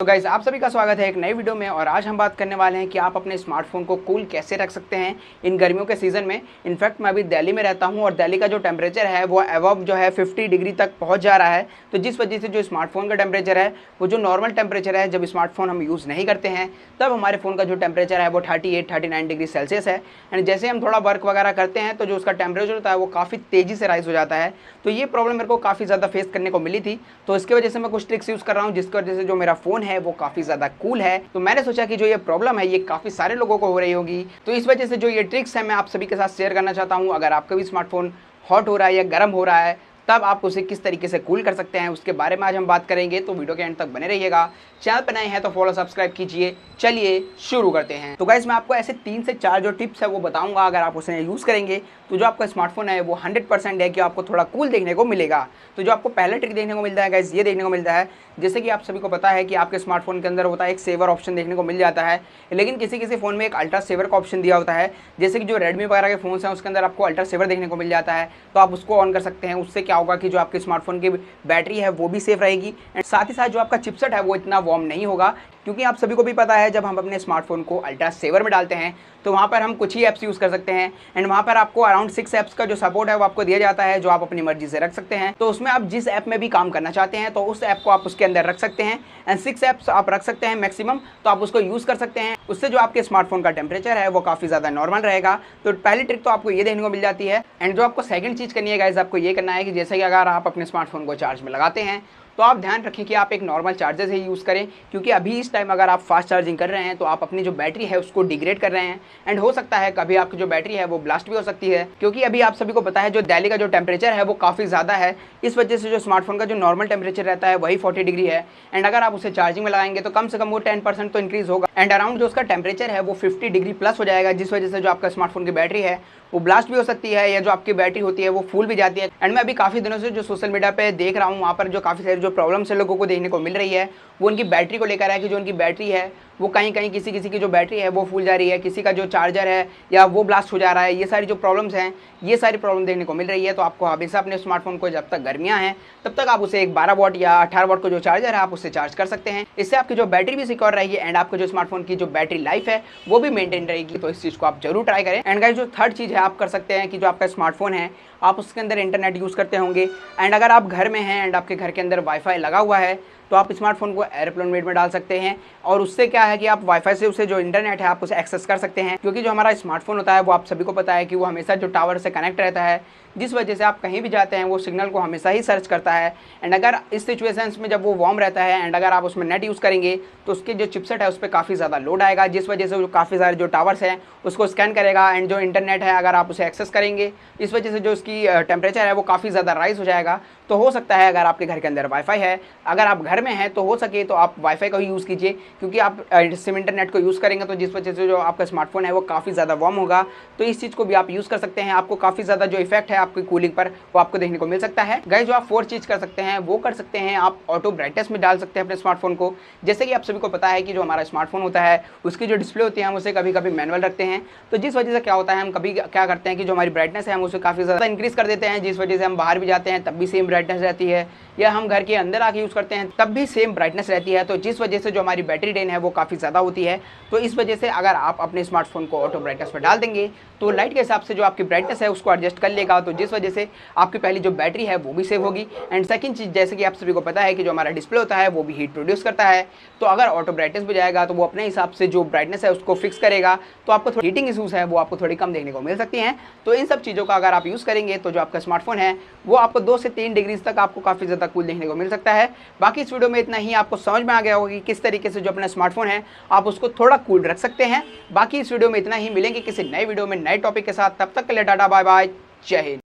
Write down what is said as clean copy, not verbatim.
तो गाइस आप सभी का स्वागत है एक नई वीडियो में। और आज हम बात करने वाले हैं कि आप अपने स्मार्टफोन को कूल कैसे रख सकते हैं इन गर्मियों के सीज़न में। इनफैक्ट मैं अभी दिल्ली में रहता हूं और दिल्ली का जो टेम्परेचर है वो अबव जो है 50 डिग्री तक पहुंच जा रहा है। तो जिस वजह से जो स्मार्टफोन का टेम्परेचर है वो जो नॉर्मल टेम्परेचर है जब स्मार्टफोन हम यूज़ नहीं करते हैं तब हमारे फ़ोन का जो टेम्परेचर है वो 38-39 डिग्री सेल्सियस है। एंड जैसे हम थोड़ा वर्क वगैरह करते हैं तो जो उसका टेम्परेचर होता है वो काफ़ी तेज़ी से राइज हो जाता है। तो ये प्रॉब्लम मेरे को काफ़ी ज़्यादा फेस करने को मिली थी। तो इसकी वजह से मैं कुछ ट्रिक्स यूज़ कर रहा हूँ जिसकी वजह से जो मेरा फ़ोन है वो काफ़ी ज़्यादा कूल है। तो मैंने सोचा कि जो ये प्रॉब्लम है ये काफ़ी सारे लोगों को हो रही होगी, तो इस वजह से जो ये ट्रिक्स है मैं आप सभी के साथ शेयर करना चाहता हूँ। अगर आपका भी स्मार्टफोन हॉट हो रहा है या गर्म हो रहा है तब आप उसे किस तरीके से कूल कर सकते हैं उसके बारे में आज हम बात करेंगे। तो वीडियो के एंड तक बने रहिएगा। चैनल पर नए हैं तो फॉलो सब्सक्राइब कीजिए। चलिए शुरू करते हैं। तो गाइस मैं आपको ऐसे 3 से 4 जो टिप्स है वो बताऊंगा। अगर आप उसे यूज़ करेंगे तो जो आपका स्मार्टफोन है वो 100% है कि आपको थोड़ा कूल देखने को मिलेगा। तो जो आपको पहला ट्रिक देखने को मिलता है गाइस ये देखने को मिलता है, जैसे कि आप सभी को पता है कि आपके स्मार्टफोन के अंदर होता है एक सेवर ऑप्शन देखने को मिल जाता है, लेकिन किसी किसी फ़ोन में एक अल्ट्रा सेवर का ऑप्शन दिया होता है। जैसे कि जो रेडमी वगैरह के फ़ोन्स हैं उसके अंदर आपको अल्ट्रा सेवर देखने को मिल जाता है, तो आप उसको ऑन कर सकते हैं। उससे क्या होगा कि जो आपके स्मार्टफोन की बैटरी है वो भी सेफ रहेगी एंड साथ ही साथ जो आपका चिपसेट है वो इतना वार्म नहीं होगा। क्योंकि आप सभी को भी पता है जब हम अपने स्मार्टफोन को अल्ट्रा सेवर में डालते हैं तो वहाँ पर हम कुछ ही ऐप्स यूज़ कर सकते हैं एंड वहाँ पर आपको अराउंड 6 ऐप्स का जो सपोर्ट है वो आपको दिया जाता है जो आप अपनी मर्जी से रख सकते हैं। तो उसमें आप जिस ऐप में भी काम करना चाहते हैं तो उस ऐप को आप उसके अंदर रख सकते हैं एंड 6 ऐप्स आप रख सकते हैं मैक्सिमम, तो आप उसको यूज़ कर सकते हैं। उससे जो आपके स्मार्टफोन का टेम्परेचर है वो काफ़ी ज़्यादा नॉर्मल रहेगा। तो पहली ट्रिक तो आपको ये देखने को मिल जाती है। एंड जो आपको सेकंड चीज़ करनी है गाइस, आपको ये करना है कि जैसे कि अगर आप अपने स्मार्टफोन को चार्ज में लगाते हैं तो आप ध्यान रखें कि आप एक नॉर्मल चार्जर से ही यूज़ करें, क्योंकि अभी इस टाइम अगर आप फास्ट चार्जिंग कर रहे हैं तो आप अपनी जो बैटरी है उसको डिग्रेड कर रहे हैं एंड हो सकता है कभी आपकी जो बैटरी है वो ब्लास्ट भी हो सकती है। क्योंकि अभी आप सभी को पता है जो दिल्ली का जो टेम्परेचर है वो काफ़ी ज़्यादा है, इस वजह से जो स्मार्टफोन का जो नॉर्मल टेम्परेचर रहता है वही 40 डिग्री है एंड अगर आप उसे चार्जिंग में लगाएंगे तो कम से कम वो 10% तो इंक्रीज़ होगा एंड अराउंड जो उसका टेम्परेचर है वो 50 डिग्री प्लस हो जाएगा, जिस वजह से जो आपका स्मार्टफोन की बैटरी है वो ब्लास्ट भी हो सकती है या जो आपकी बैटरी होती है वो फूल भी जाती है। एंड मैं अभी काफ़ी दिनों से जो सोशल मीडिया पे देख रहा हूँ वहाँ पर जो काफ़ी सारी जो प्रॉब्लम्स है लोगों को देखने को मिल रही है वो उनकी बैटरी को लेकर है कि जो उनकी बैटरी है वो कहीं कहीं किसी किसी की जो बैटरी है वो फूल जा रही है, किसी का जो चार्जर है या वो ब्लास्ट हो जा रहा है। ये सारी जो प्रॉब्लम्स हैं ये सारी प्रॉब्लम देखने को मिल रही है। तो आपको हमेशा अपने स्मार्टफोन को जब तक गर्मियाँ हैं तब तक आप उसे एक 12 वॉट या 18 वॉट का जो चार्जर है आप उससे चार्ज कर सकते हैं। इससे आपकी जो बैटरी भी सिक्योर रहेगी एंड आपके जो स्मार्टफोन की जो बैटरी लाइफ है वो भी मेंटेन रहेगी। तो इस चीज़ को आप जरूर ट्राई करें। एंड गाइस जो थर्ड चीज़ है आप कर सकते हैं कि जो आपका स्मार्टफोन है आप उसके अंदर इंटरनेट यूज़ करते होंगे एंड अगर आप घर में हैं एंड आपके घर के अंदर वाईफाई लगा हुआ है तो आप स्मार्टफोन को एयरप्लेन मोड में डाल सकते हैं और उससे क्या है कि आप वाईफाई से उसे जो इंटरनेट है आप उसे एक्सेस कर सकते हैं। क्योंकि जो हमारा स्मार्टफोन होता है वो आप सभी को पता है कि वो हमेशा जो टावर से कनेक्ट रहता है, जिस वजह से आप कहीं भी जाते हैं वो सिग्नल को हमेशा ही सर्च करता है। एंड अगर इस सिचुएशंस में जब वो वार्म रहता है एंड अगर आप उसमें नेट यूज़ करेंगे तो उसके जो चिपसेट है उस पर काफ़ी ज़्यादा लोड आएगा, जिस वजह से जो काफ़ी सारे जो टावर्स हैं उसको स्कैन करेगा एंड जो इंटरनेट है अगर आप उसे एक्सेस करेंगे इस वजह से जो उसकी टेम्परेचर है वो काफ़ी ज़्यादा राइज हो जाएगा। तो हो सकता है अगर आपके घर के अंदर वाईफाई है, अगर आप घर में हैं तो हो सके तो आप वाईफाई का ही यूज़ कीजिए, क्योंकि आप सिम इंटरनेट को यूज़ करेंगे तो जिस वजह से जो आपका स्मार्टफोन है वो काफ़ी ज़्यादा वार्म होगा। तो इस चीज़ को भी आप यूज़ कर सकते हैं। आपको काफ़ी ज़्यादा जो इफेक्ट है आपकी कूलिंग पर वो आपको देखने को मिल सकता है। गाइस जो आप 4 चीज़ कर सकते हैं वो कर सकते हैं, आप ऑटो ब्राइटनेस में डाल सकते हैं अपने स्मार्टफोन को। जैसे कि आप सभी को पता है कि जो हमारा स्मार्टफोन होता है उसकी जो डिस्प्ले होती है हम उसे कभी कभी मैनुअल रखते हैं, तो जिस वजह से क्या होता है हम कभी क्या करते हैं कि जो हमारी ब्राइटनेस है हम उसे काफ़ी ज़्यादा इंक्रीज़ कर देते हैं, जिस वजह से हम बाहर भी जाते हैं तब भी सेम ब्राइटनेस रहती है, या हम घर के अंदर आके यूज़ करते हैं तब भी सेम ब्राइटनेस रहती है। तो जिस वजह से जो हमारी बैटरी ड्रेन है वो काफ़ी ज़्यादा होती है। तो इस वजह से अगर आप अपने स्मार्टफोन को ऑटो ब्राइटनेस में डाल देंगे तो लाइट के हिसाब से जो आपकी ब्राइटनेस है उसको एडजस्ट कर लेगा, तो जिस वजह से आपकी पहली जो बैटरी है वो भी सेव होगी। एंड सेकंड चीज़, जैसे कि आप सभी को पता है कि जो हमारा डिस्प्ले होता है वो भी हीट प्रोड्यूस करता है, तो अगर ऑटो ब्राइटनेस पे जाएगा तो वो अपने हिसाब से जो ब्राइटनेस है उसको फिक्स करेगा, तो आपको थोड़ी हीटिंग इशूज़ है वो आपको थोड़ी कम देखने को मिल सकती हैं। तो इन सब चीज़ों का अगर आप यूज़ करेंगे तो जो आपका स्मार्टफोन है वो आपको 2 से 3 डिग्रीज तक आपको काफ़ी ज़्यादा कूल देखने को मिल सकता है। बाकी इस वीडियो में इतना ही, आपको समझ में आ गया होगा कि किस तरीके से जो अपना स्मार्टफोन है आप उसको थोड़ा कूल रख सकते हैं। बाकी इस वीडियो में इतना ही, मिलेंगे किसी नए वीडियो में नए टॉपिक के साथ, तब तक के लिए टाटा बाय बाय, जय हिंद।